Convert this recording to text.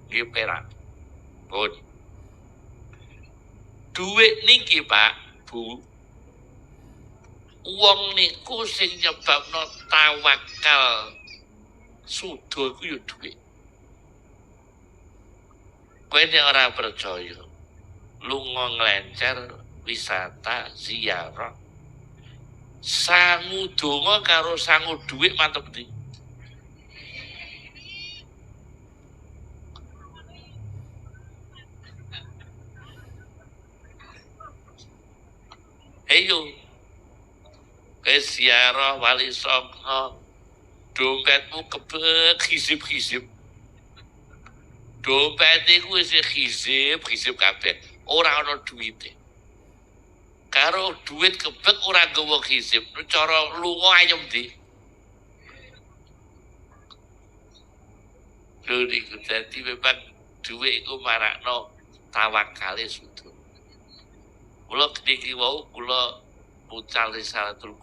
nggih perak. Pun. Duit niki Pak, Bu. Wong niku sing nyebabno tawakal sudo iku ya duit. Kowe nek ora percaya, lunga nglencer wisata ziarah. Sangu donga karo sangu duit mantep ndi? Ayo. Kowe ziarah Wali Songo, dompetmu kebek hisip-hisip. Dompet iku wis hisip kabeh, ora ana duwite. Karo duit kebek ora nggawa hisip, cara lunga ayem ndi? Lho niku dadi memang duit iku marakno tawakale sudo. Kula niki wau kula mucal risalatul